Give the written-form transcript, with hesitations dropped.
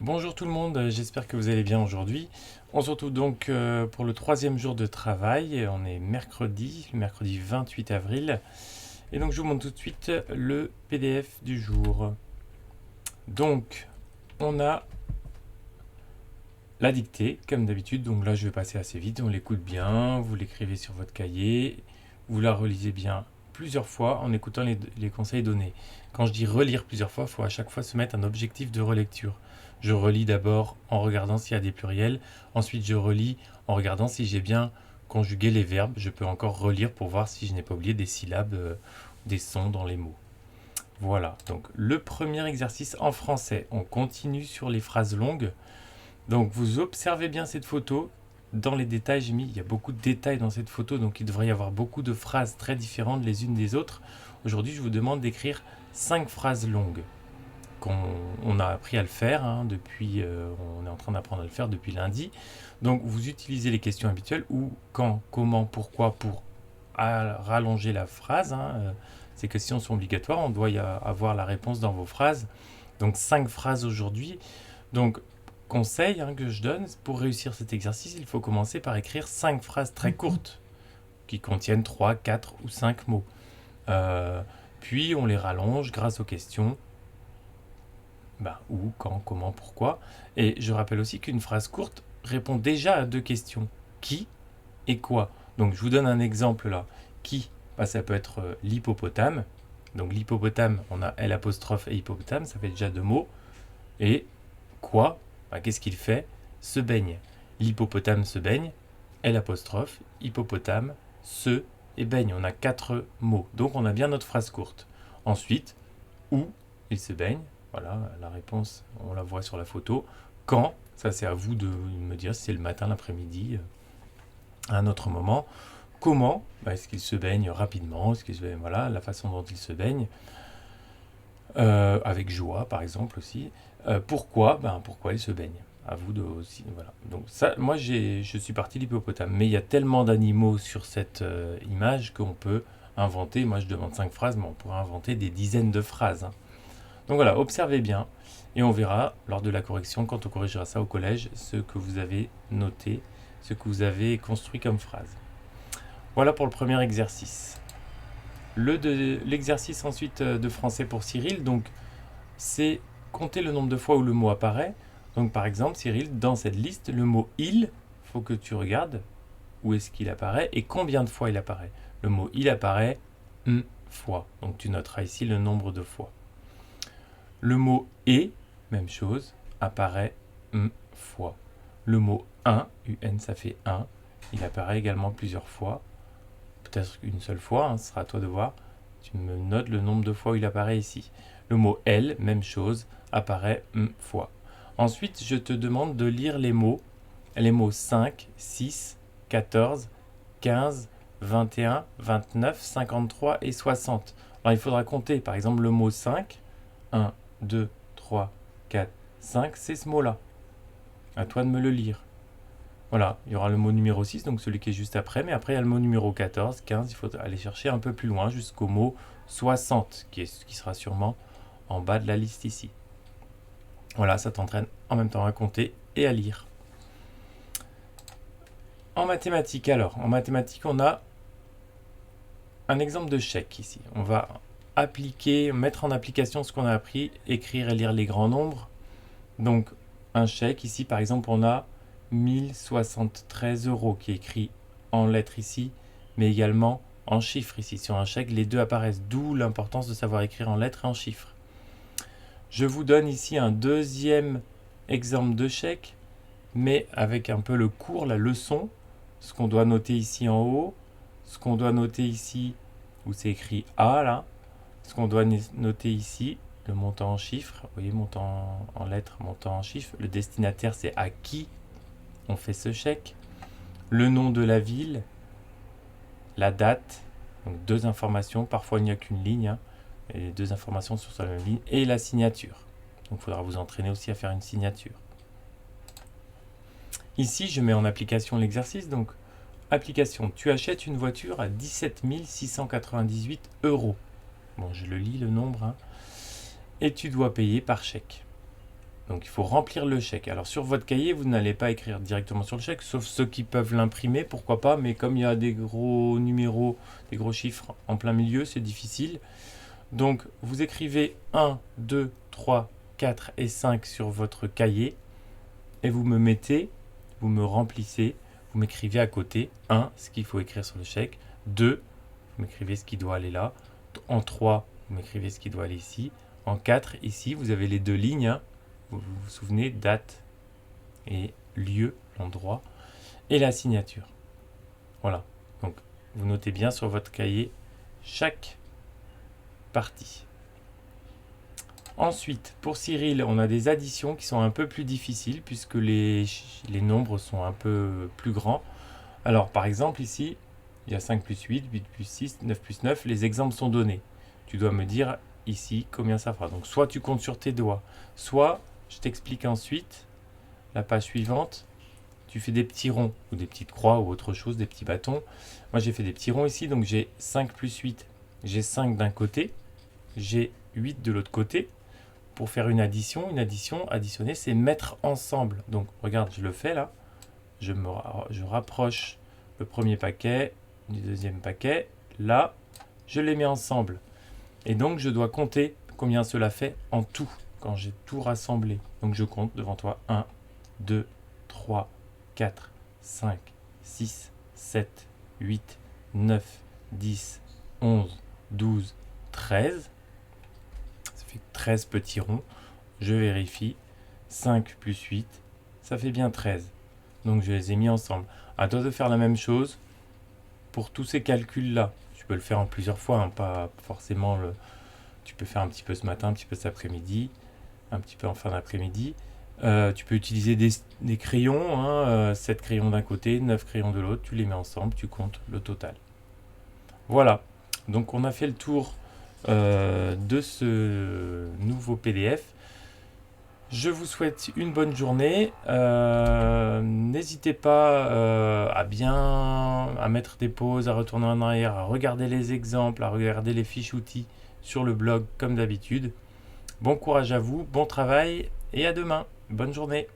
Bonjour tout le monde, j'espère que vous allez bien aujourd'hui. On se retrouve donc pour le troisième jour de travail. On est mercredi 28 avril. Et donc je vous montre tout de suite le PDF du jour. Donc on a la dictée, comme d'habitude. Donc là je vais passer assez vite, on l'écoute bien, vous l'écrivez sur votre cahier, vous la relisez bien plusieurs fois en écoutant les conseils donnés. Quand je dis relire plusieurs fois, il faut à chaque fois se mettre un objectif de relecture. Je relis d'abord en regardant s'il y a des pluriels, ensuite je relis en regardant si j'ai bien conjugué les verbes. Je peux encore relire pour voir si je n'ai pas oublié des syllabes, des sons dans les mots. Voilà, donc le premier exercice en français. On continue sur les phrases longues. Donc vous observez bien cette photo. Dans les détails, il y a beaucoup de détails dans cette photo, donc il devrait y avoir beaucoup de phrases très différentes les unes des autres. Aujourd'hui, je vous demande d'écrire 5 phrases longues qu'on a appris à le faire depuis, on est en train d'apprendre à le faire depuis lundi. Donc vous utilisez les questions habituelles où, quand, comment, pourquoi pour rallonger la phrase. Ces questions sont obligatoires, on doit y avoir la réponse dans vos phrases. Donc 5 phrases aujourd'hui. Donc conseil que je donne, pour réussir cet exercice, il faut commencer par écrire 5 phrases très courtes qui contiennent 3, 4 ou 5 mots. Puis on les rallonge grâce aux questions où, quand, comment, pourquoi. Et je rappelle aussi qu'une phrase courte répond déjà à deux questions. Qui et quoi. Donc je vous donne un exemple là. Qui, ça peut être l'hippopotame. Donc l'hippopotame, on a L apostrophe et hippopotame, ça fait déjà deux mots. Et quoi, qu'est-ce qu'il fait? Se baigne. L'hippopotame se baigne, L apostrophe, hippopotame, se et baigne. On a quatre mots. Donc on a bien notre phrase courte. Ensuite, où il se baigne. Voilà, la réponse, on la voit sur la photo. Quand, ça c'est à vous de me dire si c'est le matin, l'après-midi, à un autre moment. Comment, est-ce qu'il se baigne rapidement, est-ce qu'il se baigne, voilà, la façon dont il se baigne, avec joie par exemple aussi. Pourquoi, pourquoi il se baigne. À vous de aussi, voilà. Donc ça, moi je suis parti de l'hippopotame, mais il y a tellement d'animaux sur cette image qu'on peut inventer. Moi je demande 5 phrases, mais on pourrait inventer des dizaines de phrases. Donc voilà, observez bien et on verra lors de la correction, quand on corrigera ça au collège, ce que vous avez noté, ce que vous avez construit comme phrase. Voilà pour le premier exercice. L'exercice ensuite de français pour Cyril, donc c'est compter le nombre de fois où le mot apparaît. Donc par exemple, Cyril, dans cette liste, le mot il, faut que tu regardes où est-ce qu'il apparaît et combien de fois il apparaît. Le mot il apparaît une fois, donc tu noteras ici le nombre de fois. Le mot et, même chose, apparaît une fois. Le mot un, un ça fait un, il apparaît également plusieurs fois. Peut-être une seule fois, ce sera à toi de voir. Tu me notes le nombre de fois où il apparaît ici. Le mot elle, même chose, apparaît une fois. Ensuite, je te demande de lire les mots 5, 6, 14, 15, 21, 29, 53 et 60. Alors il faudra compter, par exemple, le mot 5, 1, 2, 3, 4, 5, c'est ce mot-là. À toi de me le lire. Voilà, il y aura le mot numéro 6, donc celui qui est juste après, mais après il y a le mot numéro 14, 15, il faut aller chercher un peu plus loin jusqu'au mot 60, qui sera sûrement en bas de la liste ici. Voilà, ça t'entraîne en même temps à compter et à lire. En mathématiques alors, on a un exemple de chèque ici. On va mettre en application ce qu'on a appris, écrire et lire les grands nombres. Donc un chèque, ici par exemple on a 1073 € qui est écrit en lettres ici, mais également en chiffres ici. Sur un chèque, les deux apparaissent, d'où l'importance de savoir écrire en lettres et en chiffres. Je vous donne ici un deuxième exemple de chèque, mais avec un peu le cours, la leçon, ce qu'on doit noter ici en haut, ce qu'on doit noter ici, où c'est écrit A là, ce qu'on doit noter ici, le montant en chiffres, vous voyez, montant en lettres, montant en chiffres, le destinataire c'est à qui on fait ce chèque, le nom de la ville, la date, donc deux informations, parfois il n'y a qu'une ligne, et les deux informations sont sur la même ligne, et la signature. Donc il faudra vous entraîner aussi à faire une signature. Ici, je mets en application l'exercice, donc application, tu achètes une voiture à 17 698 €. Bon, je le lis le nombre, et tu dois payer par chèque. Donc il faut remplir le chèque. Alors sur votre cahier, vous n'allez pas écrire directement sur le chèque, sauf ceux qui peuvent l'imprimer, pourquoi pas, mais comme il y a des gros numéros, des gros chiffres en plein milieu, c'est difficile. Donc vous écrivez 1, 2, 3, 4 et 5 sur votre cahier et vous me remplissez, vous m'écrivez à côté 1, ce qu'il faut écrire sur le chèque, 2, vous m'écrivez ce qui doit aller là, en 3, vous m'écrivez ce qui doit aller ici, en 4, ici, vous avez les deux lignes, hein. Vous vous souvenez, date et lieu, l'endroit, et la signature. Voilà, donc vous notez bien sur votre cahier chaque partie. Ensuite, pour Cyril, on a des additions qui sont un peu plus difficiles puisque les nombres sont un peu plus grands. Alors, par exemple, ici, il y a 5 plus 8, 8 plus 6, 9 plus 9. Les exemples sont donnés. Tu dois me dire ici combien ça fera. Donc, soit tu comptes sur tes doigts, soit je t'explique ensuite, la page suivante, tu fais des petits ronds ou des petites croix ou autre chose, des petits bâtons. Moi, j'ai fait des petits ronds ici, donc j'ai 5 plus 8. J'ai 5 d'un côté, j'ai 8 de l'autre côté. Pour faire une addition, additionner, c'est mettre ensemble. Donc, regarde, je le fais là. Je rapproche le premier paquet du deuxième paquet. Là, je les mets ensemble. Et donc, je dois compter combien cela fait en tout, quand j'ai tout rassemblé. Donc, je compte devant toi 1, 2, 3, 4, 5, 6, 7, 8, 9, 10, 11, 12, 13. Ça fait 13 petits ronds. Je vérifie. 5 plus 8, ça fait bien 13. Donc je les ai mis ensemble. À toi de faire la même chose pour tous ces calculs-là. Tu peux le faire en plusieurs fois, hein, pas forcément le... Tu peux faire un petit peu ce matin, un petit peu cet après-midi, un petit peu en fin d'après-midi. Tu peux utiliser des crayons, hein, 7 crayons d'un côté, 9 crayons de l'autre. Tu les mets ensemble, tu comptes le total. Voilà. Donc on a fait le tour de ce nouveau PDF. Je vous souhaite une bonne journée. N'hésitez pas à mettre des pauses, à retourner en arrière, à regarder les exemples, à regarder les fiches outils sur le blog comme d'habitude. Bon courage à vous, bon travail et à demain. Bonne journée.